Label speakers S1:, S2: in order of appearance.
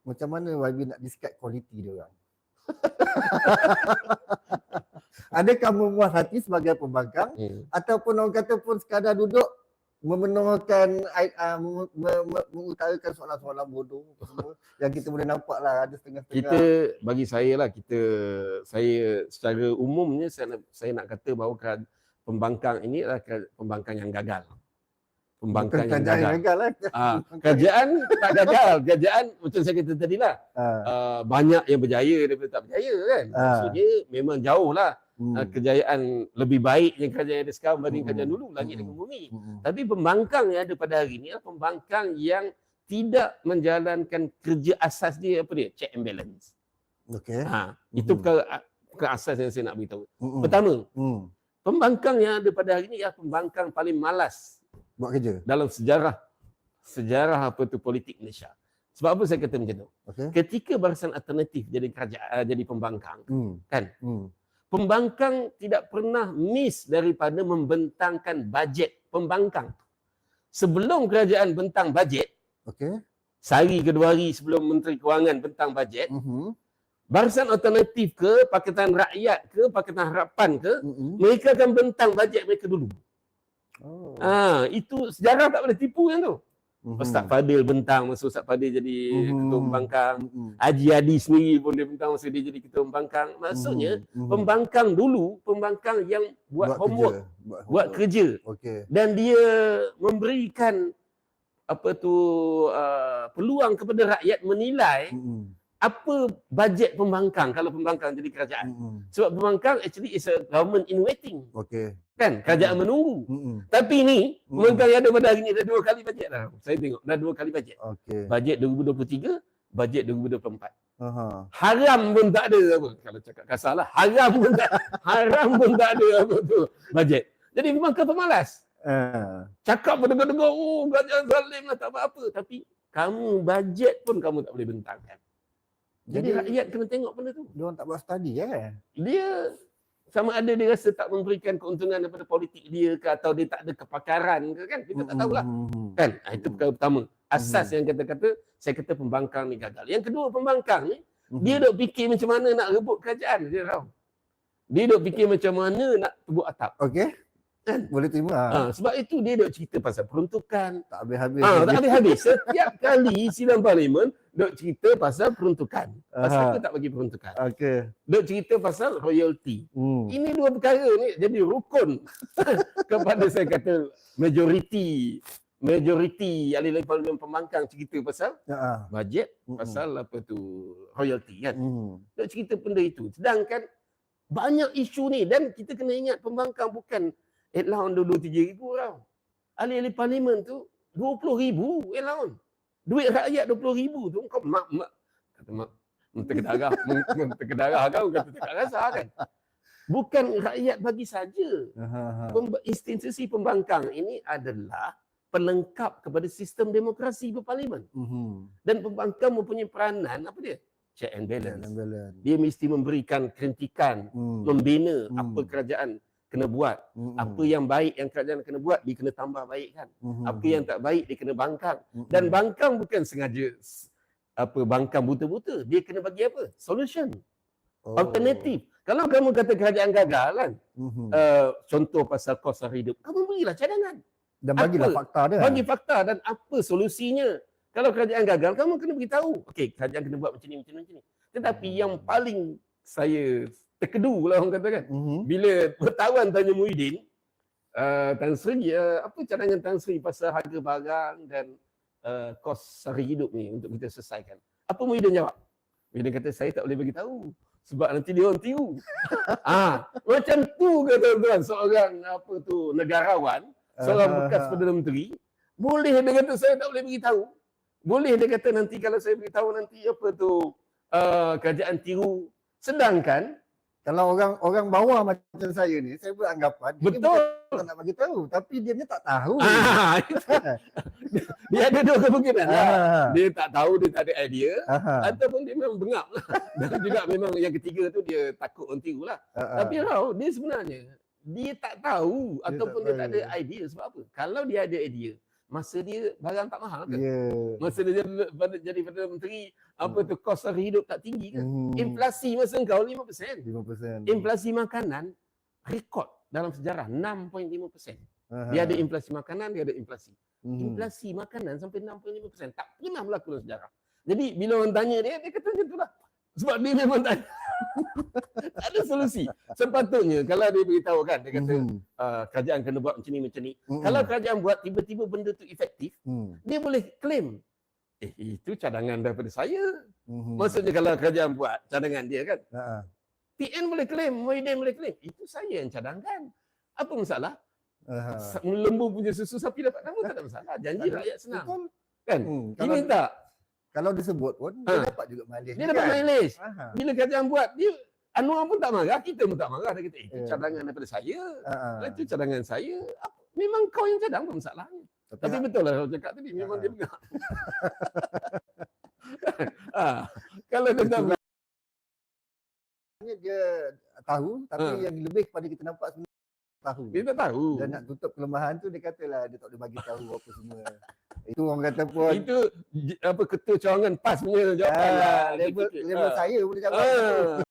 S1: Macam mana YB nak describe kualiti dia orang? Adakah memuas hati sebagai pembangkang ataupun orang kata pun sekadar duduk memenuhkan mengutarakan soalan-soalan bodoh semua yang kita boleh nampak lah ada setengah-setengah.
S2: Kita, bagi saya lah, saya secara umumnya saya nak kata bahawa pembangkang ini adalah pembangkang yang gagal. Pembangkang yang gagal lah. Kerajaan tak gagal. Kerajaan macam saya kata tadi lah. Banyak yang berjaya daripada tak berjaya kan. Maksudnya memang jauh lah. Kejayaan lebih baik yang kerajaan ada sekarang berbanding kerajaan dulu, langit dengan bumi. Tapi pembangkang yang ada pada hari ini adalah pembangkang yang tidak menjalankan kerja asas dia, apa dia? Check and balance.
S1: Okey.
S2: Itu perkara asas yang saya nak beritahu. Pertama, pembangkang yang ada pada hari ini ialah pembangkang paling malas
S1: buat kerja
S2: dalam sejarah apa tu politik Malaysia. Sebab apa saya kata macam tu? Ketika Barisan Alternatif jadi kerajaan, jadi pembangkang, kan? Pembangkang tidak pernah miss daripada membentangkan bajet pembangkang. Sebelum kerajaan bentang bajet, sehari ke 2 hari sebelum Menteri Kewangan bentang bajet, Barisan Alternatif ke, Pakatan Rakyat ke, Pakatan Harapan ke, mereka akan bentang bajet mereka dulu. Itu sejarah tak boleh tipu yang tu. Ustaz Fadil bentang masa Ustaz Fadil jadi ketua pembangkang. Haji Hadi sendiri pun dia bentang masa dia jadi ketua pembangkang. Maksudnya pembangkang dulu, pembangkang yang buat homework, buat kerja. Dan dia memberikan peluang kepada rakyat menilai apa bajet pembangkang kalau pembangkang jadi kerajaan. Sebab pembangkang actually is a government in waiting. Kan? Kerajaan menunggu. Tapi ni, pembangkang yang ada pada hari ni dah 2 kali bajet dah. Saya tengok, dah 2 kali bajet. Bajet 2023, bajet 2024. Haram pun tak ada apa. Kalau cakap kasar lah, haram pun tak ada apa tu bajet. Jadi pembangkang pemalas. Cakap berdegar-degar, kerajaan zalim lah, tak apa-apa. Tapi kamu bajet pun kamu tak boleh bentangkan. Jadi rakyat kena tengok benda tu.
S1: Dia orang tak buat study
S2: Dia sama ada dia rasa tak memberikan keuntungan daripada politik dia ke, atau dia tak ada kepakaran ke, kan? Kita tak tahulah. Kan? Itu perkara pertama. Asas yang saya kata pembangkang ni gagal. Yang kedua, pembangkang ni dia duk fikir macam mana nak rebut kerajaan dia tahu. Dia duk fikir macam mana nak tebuk atap.
S1: Kan? Boleh terima.
S2: Sebab itu dia duk cerita pasal peruntukan.
S1: Tak habis-habis.
S2: Tak habis-habis. Setiap kali sidang parlimen duk cerita pasal peruntukan. Pasal apa tak bagi peruntukan? Duk cerita pasal royalty. Ini dua perkara ni jadi rukun kepada saya kata majoriti ahli parlimen pembangkang cerita pasal bajet, pasal apa tu royalty kan. Duk cerita benda itu. Sedangkan banyak isu ni, dan kita kena ingat pembangkang bukan allowance dulu 3,000 tau. Ahli-ahli parlimen tu 20,000 allowance. Duit rakyat 20,000 tu kau kata terkedarah kau kata tak rasa kan. Bukan rakyat bagi saja. Institusi pembangkang ini adalah pelengkap kepada sistem demokrasi berparlimen. Dan pembangkang mempunyai peranan apa dia? Check and balance. Dia mesti memberikan kritikan, membina apa kerajaan kena buat. Apa yang baik yang kerajaan kena buat, dia kena tambah baikkan. Apa yang tak baik, dia kena bangkang. Dan bangkang bukan sengaja bangkang buta-buta. Dia kena bagi apa? Solution. Alternatif. Kalau kamu kata kerajaan gagal kan, contoh pasal kos sara hidup, kamu berilah cadangan.
S1: Dan bagilah fakta dia.
S2: Bagi fakta dan apa solusinya. Kalau kerajaan gagal, kamu kena beritahu. Okey, kerajaan kena buat macam ni, macam ni. Tetapi yang paling saya terkedu lah orang kata kan. Bila wartawan tanya Muhyiddin, Tan Sri, apa cadangan Tan Sri pasal harga barang dan kos sara hidup ni untuk kita selesaikan. Apa Muhyiddin jawab? Muhyiddin kata, saya tak boleh bagi tahu sebab nanti dia orang tiru. Macam tu ke tuan-tuan, seorang negarawan, seorang bekas Perdana Menteri, boleh dia kata saya tak boleh bagi tahu. Boleh dia kata nanti kalau saya beritahu nanti kerajaan tiru. Sedangkan
S1: kalau orang bawah macam saya ni, saya beranggapan
S2: betul
S1: dia nak bagi tahu, tapi dia ni tak tahu.
S2: Dia ada dua kemungkinan lah. Dia tak tahu, dia tak ada idea, ataupun dia memang bengap lah. Dan juga memang yang ketiga tu dia takut orang tiru lah. Tapi dia sebenarnya dia tak tahu ataupun dia tak ada idea. Sebab apa? Kalau dia ada idea, masa dia barang tak mahal kan?
S1: Ya.
S2: Masa dia jadi Perdana Menteri, apa tu, kos sara hidup tak tinggi kan?
S1: Mhm.
S2: Inflasi masa engkau 5%.
S1: 5%.
S2: Inflasi makanan rekod dalam sejarah 6.5%.
S1: Aha.
S2: Dia ada inflasi makanan, dia ada inflasi.
S1: Mhm.
S2: Inflasi makanan sampai 6.5%. Tak pernah berlaku dalam sejarah. Jadi bila orang tanya dia kata macam itulah. Sebab dia memang tak ada solusi. Sepatutnya kalau dia beritahu kan, dia kata
S1: Mhm.
S2: kerajaan kena buat macam ni, macam ni.
S1: Mhm.
S2: Kalau kerajaan buat tiba-tiba benda tu efektif, dia boleh claim, itu cadangan daripada saya.
S1: Mhm.
S2: Maksudnya kalau kerajaan buat cadangan dia kan,
S1: Ha.
S2: PN boleh claim, Muhyiddin boleh claim. Itu saya yang cadangkan. Apa masalah?
S1: Aha.
S2: Lembu punya susu sapi dapat nama tak ada masalah. Janji
S1: Tak ada.
S2: rakyat senang.
S1: Betul.
S2: Kan?
S1: Kalau
S2: Ini tak.
S1: kalau disebut pun
S2: Ha.
S1: dia dapat juga mileage.
S2: Dia dapat mileage.
S1: Aha.
S2: Bila kerajaan buat, dia Anwar pun tak marah, kita pun tak marah. Dia kata, itu
S1: Ya.
S2: cadangan daripada saya.
S1: Ha.
S2: Itu cadangan saya. Memang kau yang cadang, apa masalahnya? Tapi betul lah kau cakap tadi, memang dia dengar. Kalau dia tak
S1: dia tahu, tapi
S2: Ha.
S1: yang lebih kepada kita nampak sebenarnya tahu.
S2: dia tak tahu.
S1: Dan nak tutup kelemahan tu dia katalah dia tak boleh bagi tahu apa semua. Itu orang kata pun
S2: Itu apa, ketua cawangan PAS punya jawapan lah.
S1: level
S2: Sikit.
S1: level saya boleh jawab.
S2: Ah.